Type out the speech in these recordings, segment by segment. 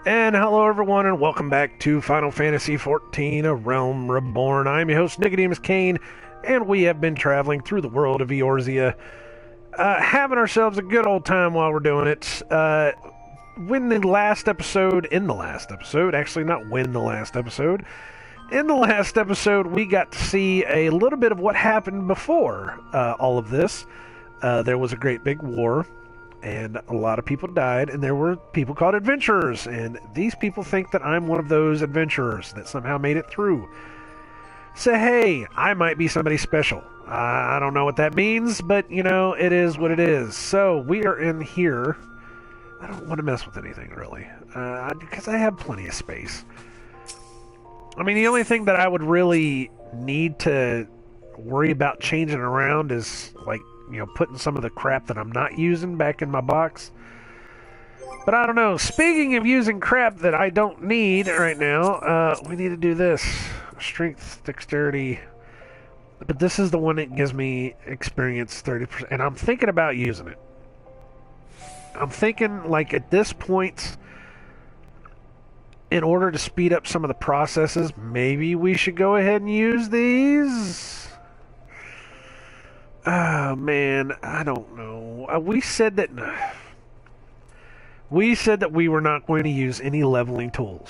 And hello everyone, and welcome back to Final Fantasy XIV, A Realm Reborn. I'm your host, nicodemoscain, and we have been traveling through the world of Eorzea, having ourselves a good old time while we're doing it. In the last episode, we got to see a little bit of what happened before all of this. There was a great big war, and a lot of people died, and there were people called adventurers, and these people think that I'm one of those adventurers that somehow made it through. So hey, I might be somebody special. I don't know what that means, but you know, it is what it is. So we are in here. I don't want to mess with anything really, because I have plenty of space. I mean, the only thing that I would really need to worry about changing around is like, you know, putting some of the crap that I'm not using back in my box. But I don't know. Speaking of using crap that I don't need right now, we need to do this. Strength, dexterity. But this is the one that gives me experience 30%. And I'm thinking about using it. I'm thinking, like, at this point, in order to speed up some of the processes, maybe we should go ahead and use these. Oh man, I don't know. We said that we were not going to use any leveling tools,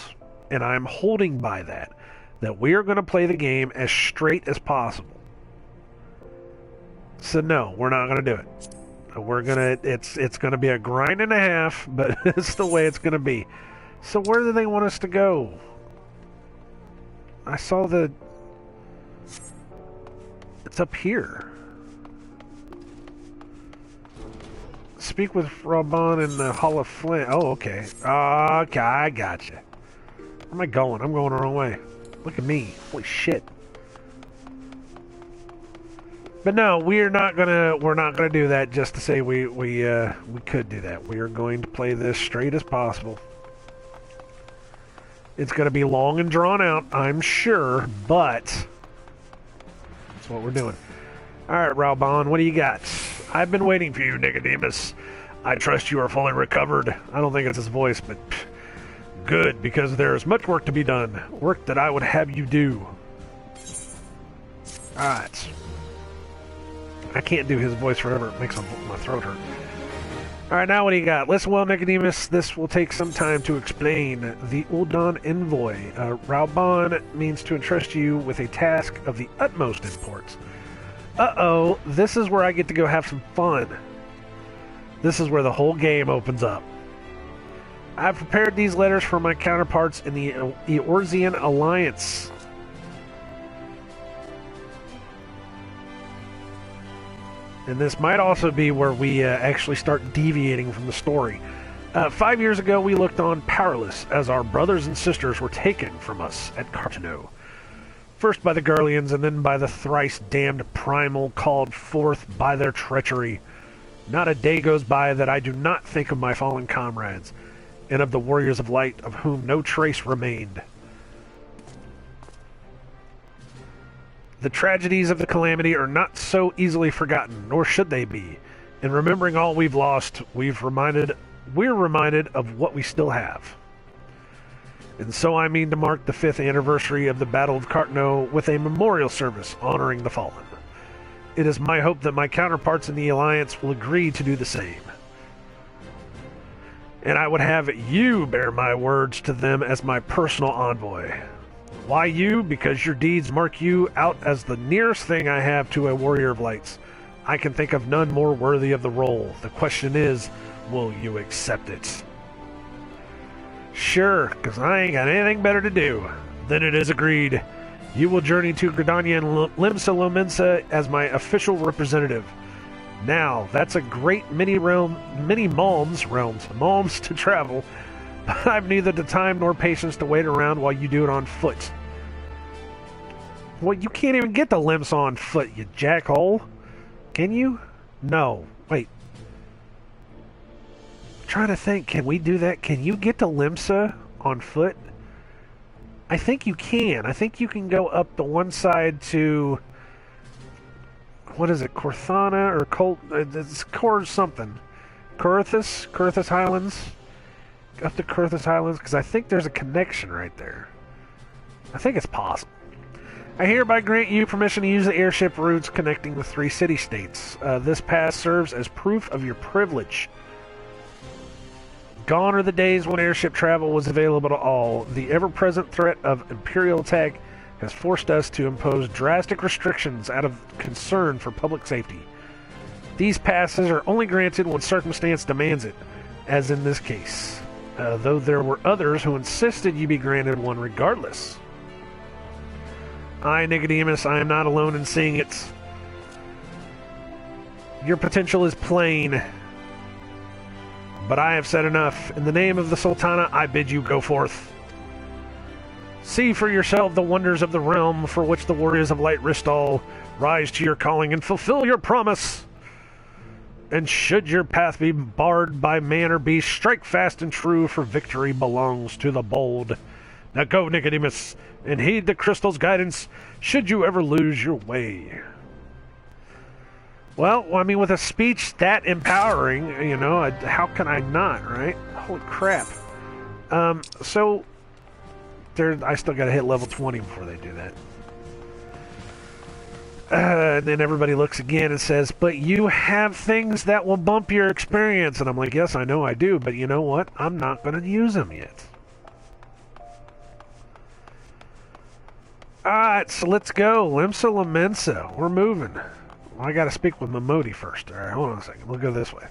and I'm holding by that. That we are going to play the game as straight as possible. So no, we're not going to do it. We're gonna. It's going to be a grind and a half, but it's the way it's going to be. So where do they want us to go? I saw the. It's up here. Speak with Reborn in the Hall of Flint. Oh, okay. Okay, I gotcha. Where am I going? I'm going the wrong way. Look at me. Holy shit. But no, we're not gonna do that just to say we could do that. We are going to play this straight as possible. It's gonna be long and drawn out, I'm sure, but that's what we're doing. Alright, Reborn, what do you got? I've been waiting for you, Nicodemus. I trust you are fully recovered. I don't think it's his voice, but good, because there is much work to be done. Work that I would have you do. Alright. I can't do his voice forever. It makes my throat hurt. Alright, now what do you got? Listen well, Nicodemus. This will take some time to explain. The Uldan Envoy. Reborn means to entrust you with a task of the utmost importance. Uh-oh, this is where I get to go have some fun. This is where the whole game opens up. I've prepared these letters for my counterparts in the Eorzean Alliance. And this might also be where we actually start deviating from the story. 5 years ago, we looked on powerless as our brothers and sisters were taken from us at Cartano. First by the Gurlians, and then by the thrice-damned Primal, called forth by their treachery. Not a day goes by that I do not think of my fallen comrades, and of the warriors of light, of whom no trace remained. The tragedies of the calamity are not so easily forgotten, nor should they be. In remembering all we've lost, we're reminded of what we still have. And so I mean to mark the 5th anniversary of the Battle of Cartano with a memorial service honoring the fallen. It is my hope that my counterparts in the Alliance will agree to do the same. And I would have you bear my words to them as my personal envoy. Why you? Because your deeds mark you out as the nearest thing I have to a warrior of lights. I can think of none more worthy of the role. The question is, will you accept it? Sure, because I ain't got anything better to do. Then it is agreed. You will journey to Gridania and Limsa Lominsa as my official representative. Now, that's a great many malms to travel, but I've neither the time nor patience to wait around while you do it on foot. Well, you can't even get to Limsa on foot, you jackhole. Can you? No. Wait. Trying to think, can we do that? Can you get to Limsa on foot? I think you can. I think you can go up the one side to, what is it, Corthana or Colt? It's Cor something. Coerthas Highlands. up to Kurthus Islands? Because I think there's a connection right there. I think it's possible. I hereby grant you permission to use the airship routes connecting the 3 city-states. This pass serves as proof of your privilege. Gone are the days when airship travel was available to all. The ever-present threat of Imperial attack has forced us to impose drastic restrictions out of concern for public safety. These passes are only granted when circumstance demands it, as in this case, though there were others who insisted you be granted one regardless. I, Nicodemus, I am not alone in seeing it. Your potential is plain, but I have said enough. In the name of the Sultana, I bid you go forth. See for yourself the wonders of the realm for which the warriors of Light Ristall rise to your calling and fulfill your promise. And should your path be barred by man or beast, strike fast and true, for victory belongs to the bold. Now go, Nicodemus, and heed the crystal's guidance should you ever lose your way. Well, I mean, with a speech that empowering, you know, how can I not, right? Holy crap. So, I still got to hit level 20 before they do that. And then everybody looks again and says, but you have things that will bump your experience. And I'm like, yes, I know I do, but you know what? I'm not going to use them yet. Alright, so let's go. Limsa Lamensa. We're moving. Well, I got to speak with Momodi first. Alright, hold on a second. We'll go this way.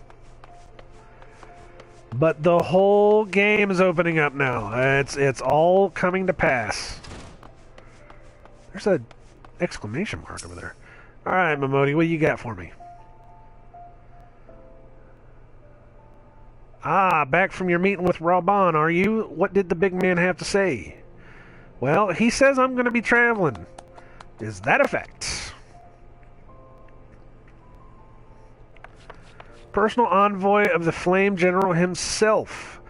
But the whole game is opening up now. It's all coming to pass. There's an exclamation mark over there. Alright, Momodi, what you got for me? Ah, back from your meeting with Reborn, are you? What did the big man have to say? Well, he says I'm going to be traveling. Is that a fact? Personal envoy of the Flame General himself.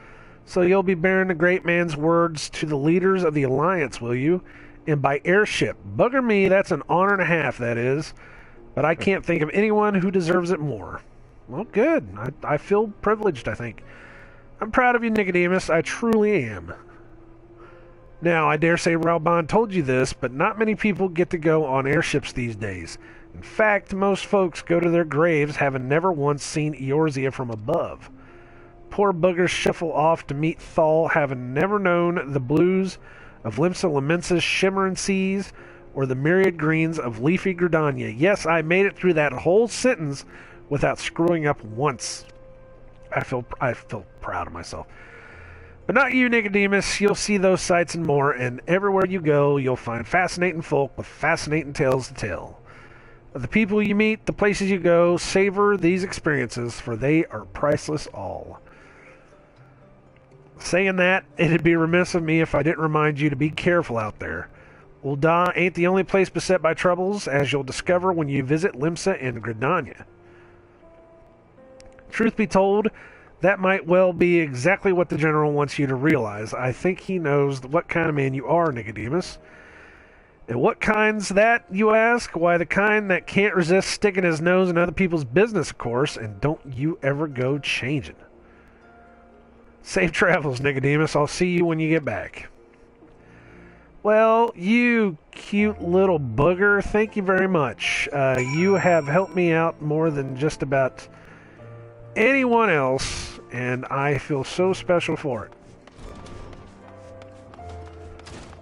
So you'll be bearing the great man's words to the leaders of the Alliance, will you? And by airship. Bugger me, that's an honor and a half, that is. But I can't think of anyone who deserves it more. Well, good. I feel privileged, I think. I'm proud of you, Nicodemus. I truly am. Now, I dare say Reborn told you this, but not many people get to go on airships these days. In fact, most folks go to their graves having never once seen Eorzea from above. Poor buggers shuffle off to meet Thal, having never known the blues of Limsa Lamensa's shimmering seas or the myriad greens of leafy Gridania. Yes, I made it through that whole sentence without screwing up once. I feel proud of myself. But not you, Nicodemus. You'll see those sights and more, and everywhere you go, you'll find fascinating folk with fascinating tales to tell. The people you meet, the places you go, savor these experiences, for they are priceless all. Saying that, it'd be remiss of me if I didn't remind you to be careful out there. Ul'dah ain't the only place beset by troubles, as you'll discover when you visit Limsa and Gridania. Truth be told, that might well be exactly what the General wants you to realize. I think he knows what kind of man you are, Nicodemus. And what kind's that, you ask? Why, the kind that can't resist sticking his nose in other people's business, of course, and don't you ever go changing. Safe travels, Nicodemus. I'll see you when you get back. Well, you cute little booger, thank you very much. You have helped me out more than just about anyone else, and I feel so special for it.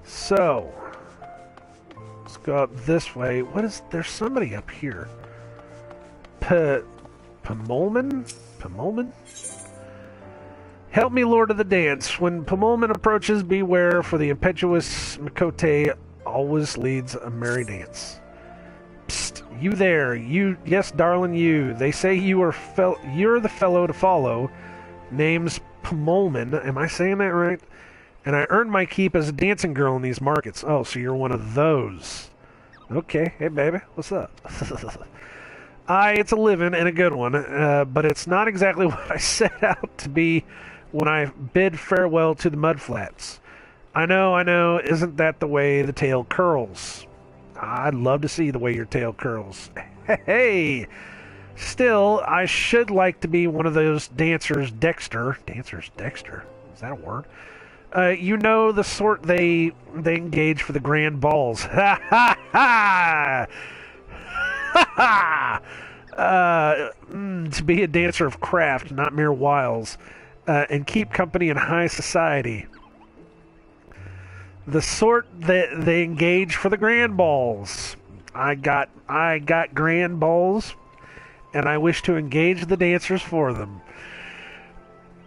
So, let's go up this way. What is, there's somebody up here. Pemolman? Pemolman? Help me, Lord of the Dance. When Pemolman approaches, beware, for the impetuous Mikote always leads a merry dance. Psst, you there. You, yes, darling, you. They say you're the fellow to follow. Name's Pemolman. Am I saying that right? And I earned my keep as a dancing girl in these markets. Oh, so you're one of those. Okay. Hey, baby. What's up? It's a living and a good one, but it's not exactly what I set out to be when I bid farewell to the mudflats. I know, isn't that the way the tale curls? I'd love to see the way your tail curls. Hey! Still, I should like to be one of those dancers Dexter. Dancers Dexter? Is that a word? You know, the sort they engage for the grand balls. Ha ha ha! Ha ha! To be a dancer of craft, not mere wiles, and keep company in high society. The sort that they engage for the grand balls. I got grand balls, and I wish to engage the dancers for them.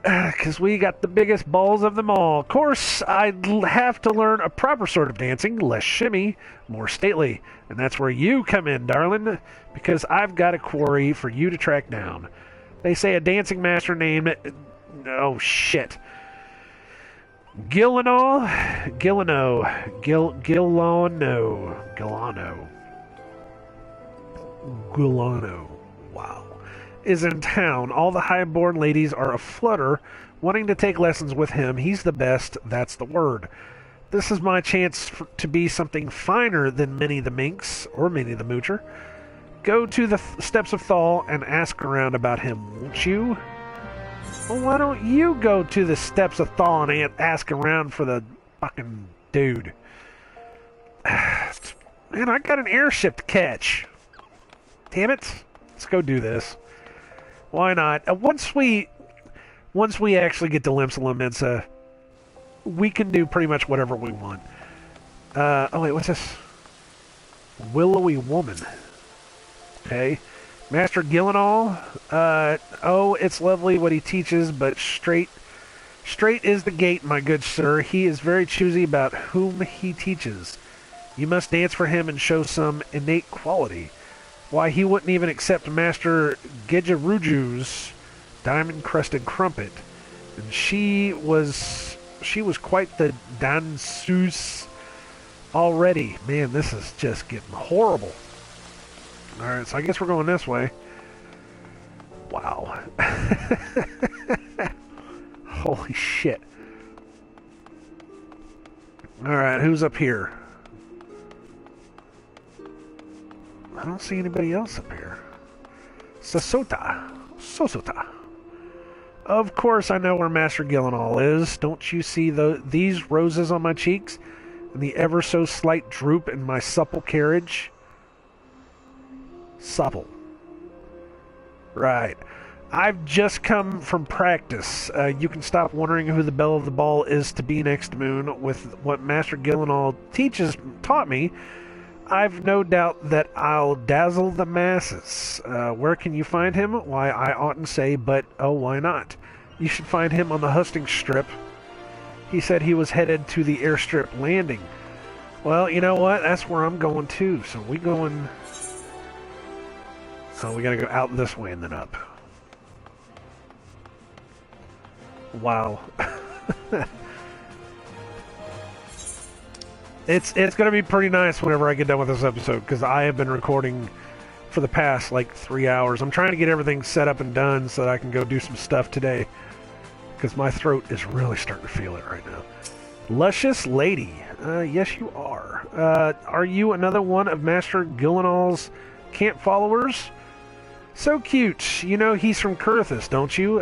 Because we got the biggest balls of them all. Of course, I'd have to learn a proper sort of dancing, less shimmy, more stately. And that's where you come in, darling, because I've got a quarry for you to track down. They say a dancing master named... Oh, shit. Gillano. Wow. Is in town. All the high-born ladies are aflutter, wanting to take lessons with him. He's the best, that's the word. This is my chance to be something finer than Minnie the Minx, or Minnie the Moocher. Go to the steps of Thal and ask around about him, won't you? Well, why don't you go to the steps of Thal and ask around for the fucking dude? Man, I got an airship to catch. Damn it. Let's go do this. Why not? Once we actually get to Limsa Lominsa, we can do pretty much whatever we want. Oh wait, what's this? Willowy woman. Okay. Master Gillenall. Oh, it's lovely what he teaches, but straight is the gate, my good sir. He is very choosy about whom he teaches. You must dance for him and show some innate quality. Why, he wouldn't even accept Master Gejaruju's diamond-crusted crumpet. And she was quite the danseuse already. Man, this is just getting horrible. Alright, so I guess we're going this way. Wow. Holy shit. Alright, who's up here? I don't see anybody else up here. Sosota. Of course I know where Master Gillenall is. Don't you see these roses on my cheeks? And the ever so slight droop in my supple carriage? Supple. Right. I've just come from practice. You can stop wondering who the belle of the ball is to be next moon. With what Master Gillenall taught me, I've no doubt that I'll dazzle the masses. Where can you find him? Why, I oughtn't say, but oh, why not? You should find him on the hustings strip. He said he was headed to the airstrip landing. Well, you know what? That's where I'm going too. So we going... So we gotta go out this way and then up. Wow. It's going to be pretty nice whenever I get done with this episode, because I have been recording for the past, 3 hours. I'm trying to get everything set up and done so that I can go do some stuff today, because my throat is really starting to feel it right now. Luscious Lady. Yes, you are. Are you another one of Master Gillenall's camp followers? So cute. You know he's from Kurthus, don't you?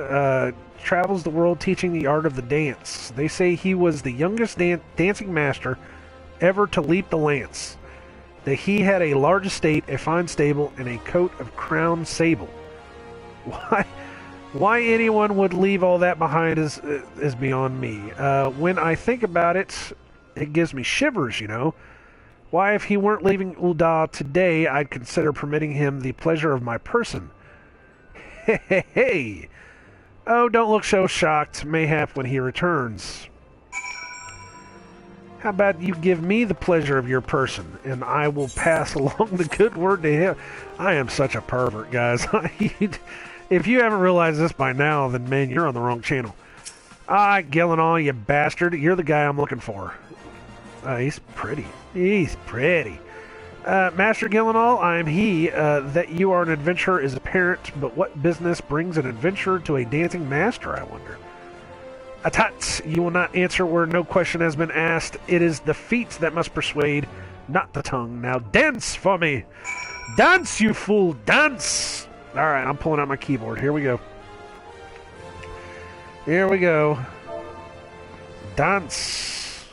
Travels the world teaching the art of the dance. They say he was the youngest dancing master ever to leap the lance. That he had a large estate, a fine stable, and a coat of crown sable. Why anyone would leave all that behind is beyond me. When I think about it, it gives me shivers, you know. Why, if he weren't leaving Ul'dah today, I'd consider permitting him the pleasure of my person. Hey. Oh, don't look so shocked. Mayhap when he returns. How about you give me the pleasure of your person, and I will pass along the good word to him. I am such a pervert, guys. If you haven't realized this by now, then, man, you're on the wrong channel. Ah, Gillenall, you bastard. You're the guy I'm looking for. He's pretty. He's pretty. Master Gillenall, I am he. That you are an adventurer is apparent, but what business brings an adventurer to a dancing master, I wonder? Atat, you will not answer where no question has been asked. It is the feet that must persuade, not the tongue. Now dance for me. Dance, you fool, dance. All right, I'm pulling out my keyboard. Here we go. Here we go. Dance.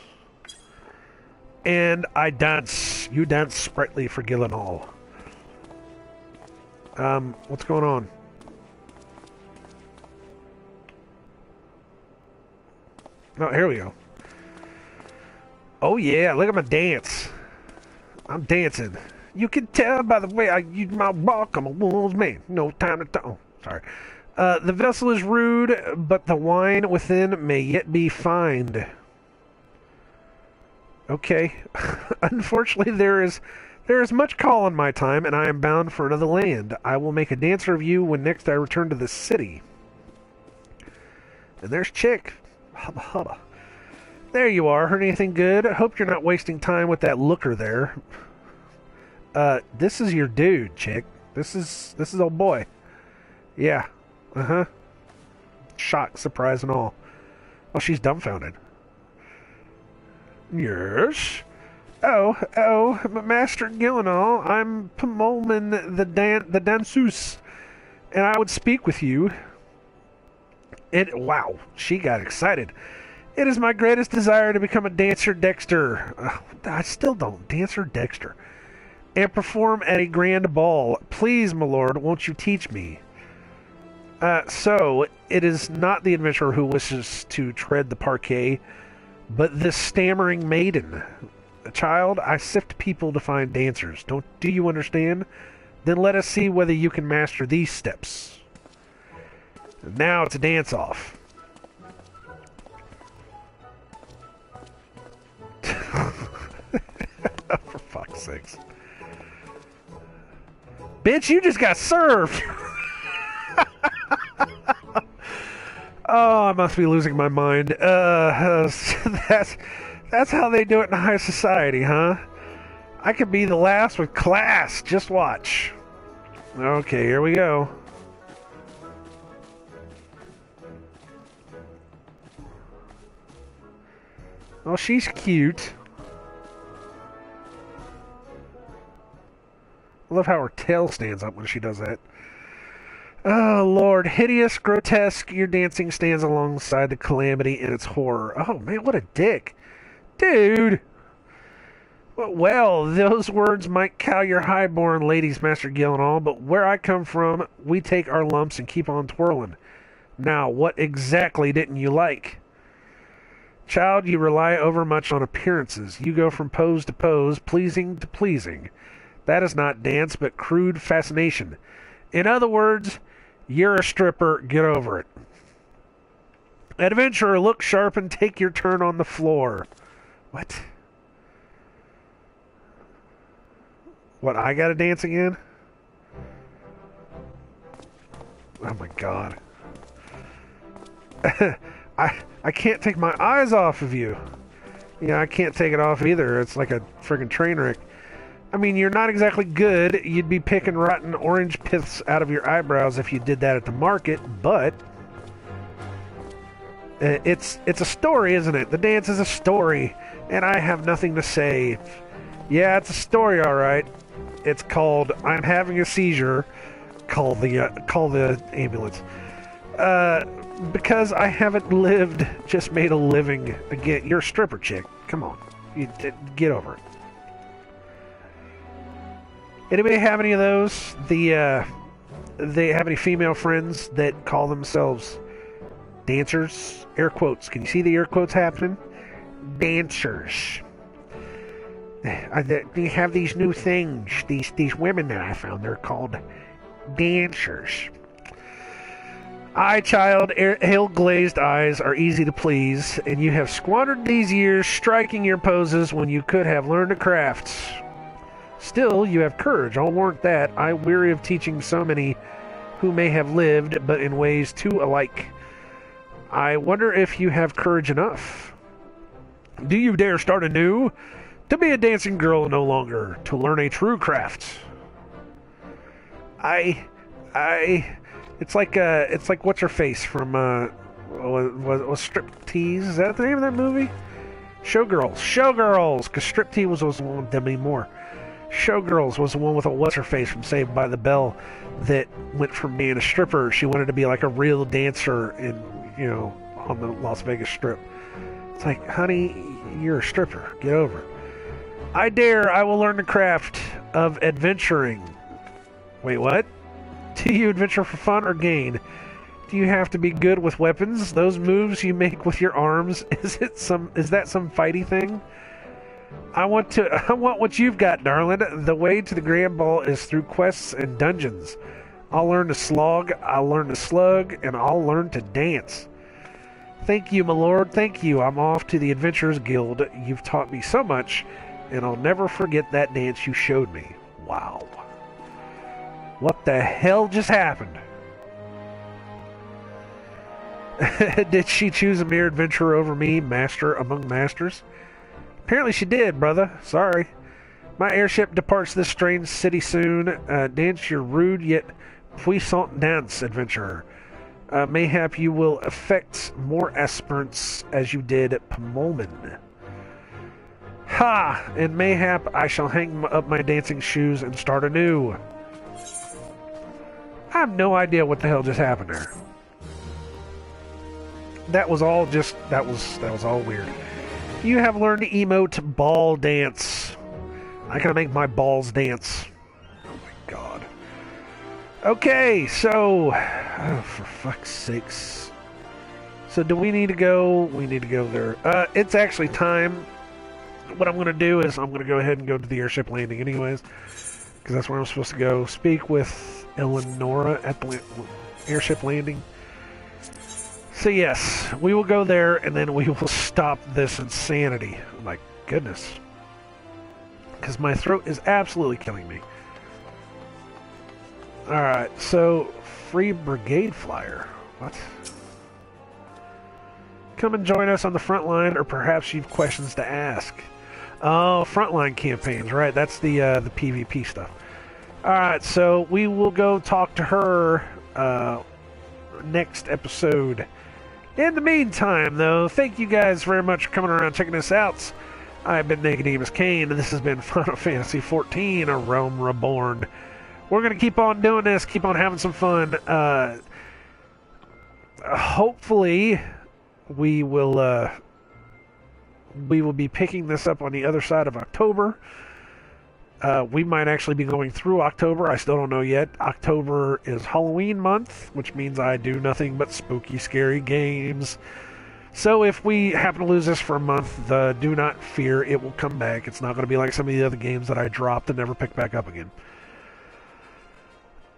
And I dance. You dance sprightly for Gyllenhaal. What's going on? Oh, here we go. Oh yeah, look at my dance. I'm dancing. You can tell by the way I use my walk, I'm a woman's man. No time to talk. Oh, sorry. The vessel is rude, but the wine within may yet be fined. Okay. Unfortunately, there is much call on my time, and I am bound for another land. I will make a dancer of you when next I return to this city. And there's Chick. Hubba hubba. There you are. Heard anything good? Hope you're not wasting time with that looker there. This is your dude, Chick. This is old boy. Yeah. Uh-huh. Shock, surprise, and all. Well, she's dumbfounded. Yes. Oh, Master Gyllenhaal, I'm Pomolman the danseuse, and I would speak with you. Wow, she got excited. It is my greatest desire to become a dancer Dexter. I still don't. Dancer Dexter. And perform at a grand ball. Please, my lord, won't you teach me? So, it is not the adventurer who wishes to tread the parquet, but this stammering maiden. Child, I sift people to find dancers. Do you understand? Then let us see whether you can master these steps. Now it's a dance-off. For fuck's sakes. Bitch, you just got served! Oh, I must be losing my mind. That's how they do it in high society, huh? I could be the last with class. Just watch. Okay, here we go. Oh, she's cute. I love how her tail stands up when she does that. Oh, Lord. Hideous, grotesque, your dancing stands alongside the calamity and its horror. Oh, man, what a dick. Dude. Well, those words might cow your highborn ladies, Master Gyllenhaal, but where I come from, we take our lumps and keep on twirling. Now, what exactly didn't you like? Child, you rely overmuch on appearances. You go from pose to pose, pleasing to pleasing. That is not dance, but crude fascination. In other words, you're a stripper, get over it. Adventurer, look sharp and take your turn on the floor. What? What, I gotta dance again? Oh my god. I can't take my eyes off of you. Yeah, I can't take it off either. It's like a friggin' train wreck. I mean, you're not exactly good. You'd be picking rotten orange piths out of your eyebrows if you did that at the market, but it's a story, isn't it? The dance is a story, and I have nothing to say. Yeah, it's a story, all right. It's called "I'm Having a Seizure." Call the ambulance. Because I haven't lived, just made a living. Again, you're a stripper, chick. Come on, get over it. Anybody have any of those? They have any female friends that call themselves dancers? Air quotes. Can you see the air quotes happening? Dancers. They have these new things. These women that I found. They're called dancers. Child, ale-glazed eyes are easy to please, and you have squandered these years striking your poses when you could have learned a craft. Still, you have courage, I'll warrant that. I weary of teaching so many who may have lived, but in ways too alike. I wonder if you have courage enough. Do you dare start anew? To be a dancing girl no longer, to learn a true craft. It's like what's her face from was Striptease? Is that the name of that movie? Showgirls, because Striptease was the one with Demi Moore. Showgirls was the one with a what's her face from Saved by the Bell that went from being a stripper. She wanted to be like a real dancer on the Las Vegas Strip. It's like, honey, you're a stripper. Get over it. I dare, I will learn the craft of adventuring. Wait, what? Do you adventure for fun or gain? Do you have to be good with weapons? Those moves you make with your arms, is that some fighty thing? I want what you've got, darling. The way to the Grand Ball is through quests and dungeons. I'll learn to slog, I'll learn to slug, and I'll learn to dance. Thank you, my lord, thank you. I'm off to the Adventurers Guild. You've taught me so much, and I'll never forget that dance you showed me. Wow. What the hell just happened? Did she choose a mere adventurer over me, master among masters? Apparently she did, brother. Sorry. My airship departs this strange city soon. Dance your rude yet puissant dance, adventurer. Mayhap you will affect more aspirants as you did at Pomolman. Ha! And mayhap I shall hang up my dancing shoes and start anew. I have no idea what the hell just happened there. That was all weird. You have learned to emote ball dance. I can make my balls dance. Oh my god. Okay, so for fuck's sakes. So do we need to go? We need to go there. It's actually time. What I'm going to do is I'm going to go ahead and go to the airship landing anyways, because that's where I'm supposed to go. Speak with Eleonora at the airship landing. So yes, we will go there and then we will stop this insanity. Oh my goodness. Because my throat is absolutely killing me. Alright, so free brigade flyer. What? Come and join us on the front line, or perhaps you've questions to ask. Oh, frontline campaigns, right? That's the PvP stuff. Alright, so we will go talk to her next episode. In the meantime, though, thank you guys very much for coming around checking this out. I've been nicodemoscain, and this has been Final Fantasy XIV, A Realm Reborn. We're going to keep on doing this, keep on having some fun. Hopefully, we will be picking this up on the other side of October. We might actually be going through October. I still don't know yet. October is Halloween month, which means I do nothing but spooky, scary games. So if we happen to lose this for a month, do not fear, it will come back. It's not going to be like some of the other games that I dropped and never picked back up again.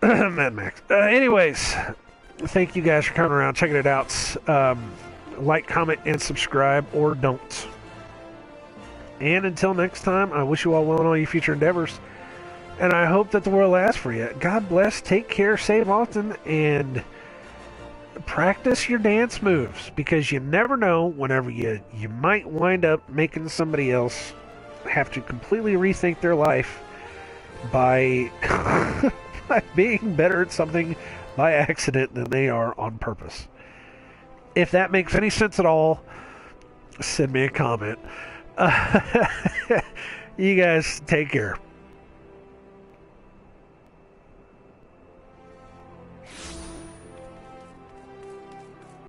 Mad Max. Anyways, thank you guys for coming around, checking it out. Like, comment, and subscribe, or don't. And until next time, I wish you all well in all your future endeavors. And I hope that the world lasts for you. God bless, take care, save often, and practice your dance moves. Because you never know, whenever you might wind up making somebody else have to completely rethink their life by, by being better at something by accident than they are on purpose. If that makes any sense at all, send me a comment. You guys take care.